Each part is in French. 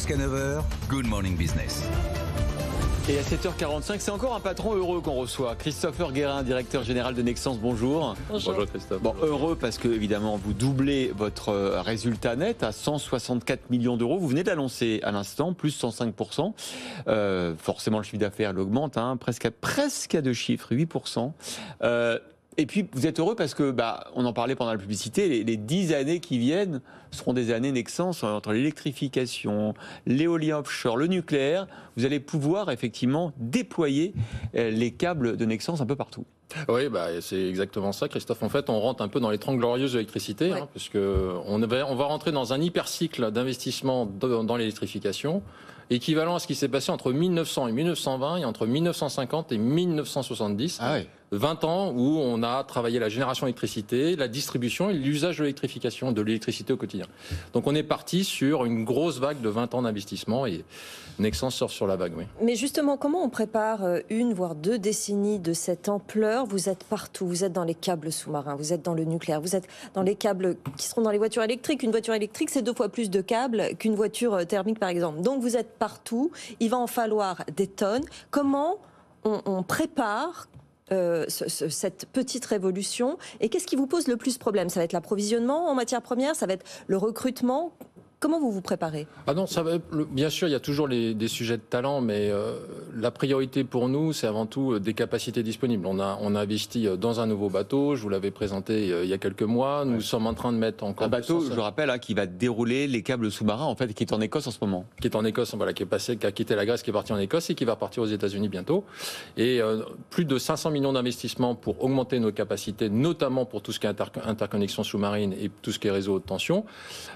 Jusqu'à 9h, Good Morning Business. Et à 7h45, c'est encore un patron heureux qu'on reçoit. Christopher Guérin, directeur général de Nexans, bonjour. Bonjour Christophe. Bon, heureux parce que, évidemment, vous doublez votre résultat net à 164 millions d'euros. Vous venez d'annoncer à l'instant, plus 105%. Forcément, le chiffre d'affaires l'augmente, hein, presque à deux chiffres, 8%. Et puis, vous êtes heureux parce que, on en parlait pendant la publicité, les 10 années qui viennent seront des années Nexans entre l'électrification, l'éolien offshore, le nucléaire. Vous allez pouvoir effectivement déployer les câbles de Nexans un peu partout. Oui, c'est exactement ça, Christophe. En fait, on rentre un peu dans les 30 glorieuses de l'électricité, Ouais. puisque on va rentrer dans un hypercycle d'investissement dans l'électrification, équivalent à ce qui s'est passé entre 1900 et 1920 et entre 1950 et 1970. Ah ouais. 20 ans où on a travaillé la génération d'électricité, la distribution et l'usage de l'électrification, de l'électricité au quotidien. Donc on est parti sur une grosse vague de 20 ans d'investissement et Nexans sort sur la vague, oui. Mais justement, comment on prépare une, voire deux décennies de cette ampleur? Vous êtes partout, vous êtes dans les câbles sous-marins, vous êtes dans le nucléaire, vous êtes dans les câbles qui seront dans les voitures électriques. Une voiture électrique, c'est 2 fois plus de câbles qu'une voiture thermique, par exemple. Donc vous êtes partout, il va en falloir des tonnes. Comment on prépare cette petite révolution, et qu'est-ce qui vous pose le plus problème? Ça va être l'approvisionnement en matières premières, ça va être le recrutement. Comment vous vous préparez? Ah non, bien sûr, il y a toujours des sujets de talent, mais la priorité pour nous, c'est avant tout des capacités disponibles. On a investi dans un nouveau bateau, je vous l'avais présenté il y a quelques mois. Nous sommes en train de mettre encore un bateau, je rappelle, qui va dérouler les câbles sous-marins, en fait, qui est en Écosse en ce moment. Qui est en Écosse, voilà, qui a quitté la Grèce, qui est parti en Écosse et qui va partir aux États-Unis bientôt. Et plus de 500 millions d'investissements pour augmenter nos capacités, notamment pour tout ce qui est interconnexion sous-marine et tout ce qui est réseau haute tension.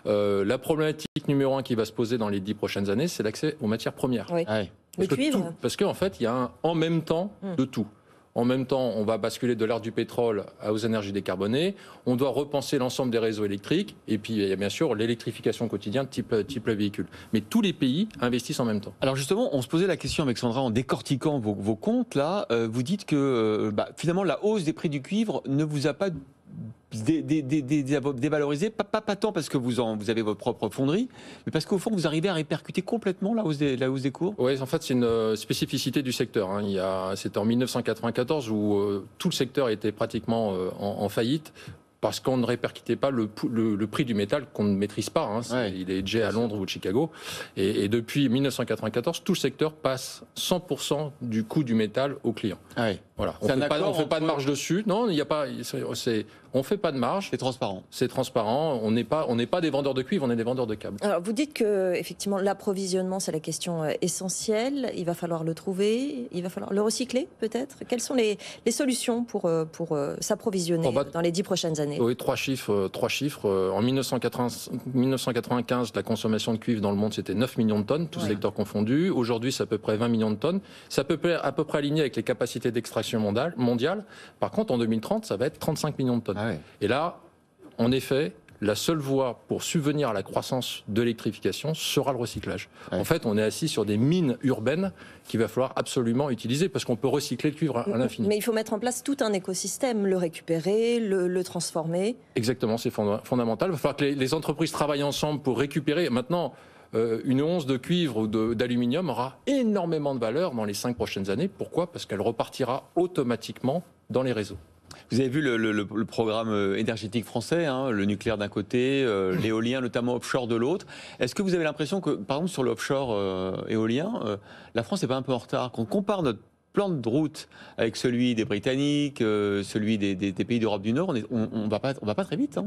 La problématique numéro 1 qui va se poser dans les 10 prochaines années, c'est l'accès aux matières premières. Oui. Ah ouais. Le cuivre. Parce qu'en fait, il y a un en même temps de tout. En même temps, on va basculer de l'ère du pétrole aux énergies décarbonées. On doit repenser l'ensemble des réseaux électriques. Et puis, il y a bien sûr l'électrification quotidienne type véhicule. Mais tous les pays investissent en même temps. Alors justement, on se posait la question avec Sandra en décortiquant vos comptes. Là, vous dites que finalement, la hausse des prix du cuivre ne vous a pas dévalorisé, pas tant parce que vous avez votre propre fonderie, mais parce qu'au fond, vous arrivez à répercuter complètement la hausse des cours. Oui, en fait, c'est une spécificité du secteur. C'était en 1994 où tout le secteur était pratiquement en faillite. Parce qu'on ne répercutait pas le prix du métal qu'on ne maîtrise pas. Il est hedgé à Londres ou de Chicago. Et depuis 1994, tout le secteur passe 100% du coût du métal au client. Ah oui. Voilà. On ne fait pas de marge dessus. Non, il n'y a pas. On ne fait pas de marge. C'est transparent. C'est transparent. On n'est pas des vendeurs de cuivre, on est des vendeurs de câbles. Alors vous dites que effectivement l'approvisionnement c'est la question essentielle. Il va falloir le trouver. Il va falloir le recycler peut-être. Quelles sont les solutions pour s'approvisionner dans les 10 prochaines années? Oui, trois chiffres. En 1995, la consommation de cuivre dans le monde, c'était 9 millions de tonnes, tous secteurs confondus. Aujourd'hui, c'est à peu près 20 millions de tonnes. C'est à peu près aligné avec les capacités d'extraction mondiale. Par contre, en 2030, ça va être 35 millions de tonnes. Ah ouais. Et là, en effet, la seule voie pour subvenir à la croissance de l'électrification sera le recyclage. Ouais. En fait, on est assis sur des mines urbaines qu'il va falloir absolument utiliser parce qu'on peut recycler le cuivre à l'infini. Mais il faut mettre en place tout un écosystème, le récupérer, le transformer. Exactement, c'est fondamental. Il va falloir que les entreprises travaillent ensemble pour récupérer. Maintenant, une once de cuivre ou d'aluminium aura énormément de valeur dans les 5 prochaines années. Pourquoi? Parce qu'elle repartira automatiquement dans les réseaux. Vous avez vu le programme énergétique français, le nucléaire d'un côté, l'éolien, notamment offshore de l'autre. Est-ce que vous avez l'impression que, par exemple, sur l'offshore éolien, la France n'est pas un peu en retard? Quand on compare notre plan de route avec celui des Britanniques, celui des pays d'Europe du Nord, on va pas très vite.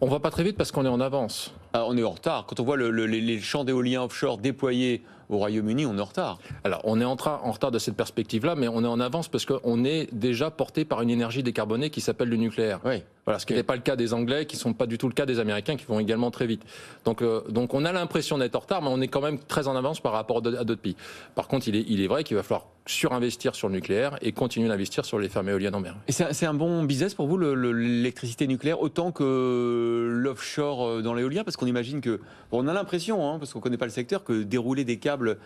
On va pas très vite parce qu'on est en avance. On est en retard. Quand on voit les champs d'éolien offshore déployés au Royaume-Uni, on est en retard. Alors, on est en retard de cette perspective-là, mais on est en avance parce qu'on est déjà porté par une énergie décarbonée qui s'appelle le nucléaire. Oui. Voilà, ce qui n'est pas le cas des Anglais, qui ne sont pas du tout le cas des Américains, qui vont également très vite. Donc on a l'impression d'être en retard, mais on est quand même très en avance par rapport à d'autres pays. Par contre, il est vrai qu'il va falloir surinvestir sur le nucléaire et continuer d'investir sur les fermes éoliennes en mer. Et c'est un bon business pour vous, l'électricité nucléaire, autant que l'offshore dans l'éolien? Parce qu'on imagine que... on a l'impression, parce qu'on ne connaît pas le secteur, que dérouler des câbles renouvelables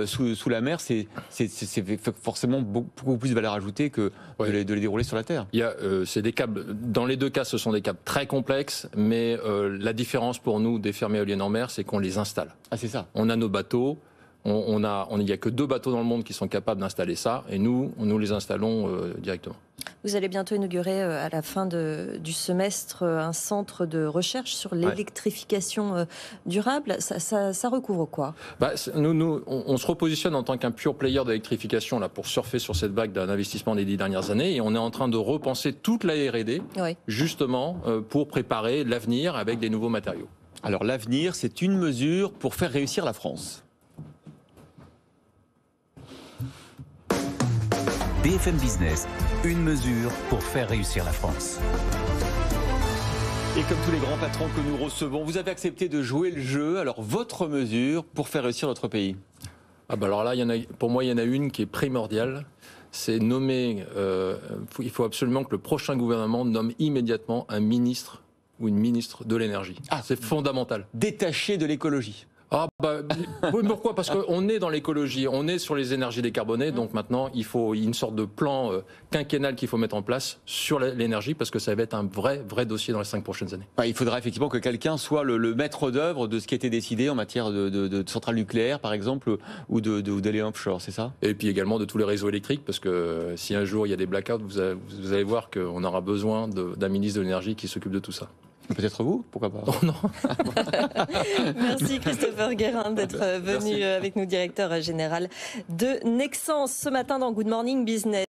sous la mer, c'est forcément beaucoup plus de valeur ajoutée que de les dérouler sur la terre. C'est des câbles, dans les deux cas, ce sont des câbles très complexes, mais la différence pour nous des fermes éoliennes en mer, c'est qu'on les installe. Ah, c'est ça. On a nos bateaux. Il n'y a que 2 bateaux dans le monde qui sont capables d'installer ça, et nous les installons directement. Vous allez bientôt inaugurer à la fin du semestre un centre de recherche sur l'électrification durable. Ça recouvre quoi? On se repositionne en tant qu'un pure player d'électrification là, pour surfer sur cette vague d'un investissement des 10 dernières années, et on est en train de repenser toute la R&D justement pour préparer l'avenir avec des nouveaux matériaux. Alors l'avenir, c'est une mesure pour faire réussir la France. BFM Business, une mesure pour faire réussir la France. Et comme tous les grands patrons que nous recevons, vous avez accepté de jouer le jeu. Alors votre mesure pour faire réussir notre pays? Alors là, pour moi, il y en a une qui est primordiale. C'est nommer. Il faut absolument que le prochain gouvernement nomme immédiatement un ministre ou une ministre de l'énergie. C'est fondamental. Détaché de l'écologie. Oui, pourquoi? Parce qu'on est dans l'écologie, on est sur les énergies décarbonées, donc maintenant il faut une sorte de plan quinquennal qu'il faut mettre en place sur l'énergie, parce que ça va être un vrai dossier dans les 5 prochaines années. Il faudra effectivement que quelqu'un soit le maître d'œuvre de ce qui a été décidé en matière de centrales nucléaires, par exemple, ou d'éolien offshore, c'est ça? Et puis également de tous les réseaux électriques, parce que si un jour il y a des blackouts, vous allez voir qu'on aura besoin d'un ministre de l'énergie qui s'occupe de tout ça. Peut-être vous, pourquoi pas? Oh non. Merci Christopher Guérin d'être venu avec nous, directeur général de Nexans, ce matin dans Good Morning Business.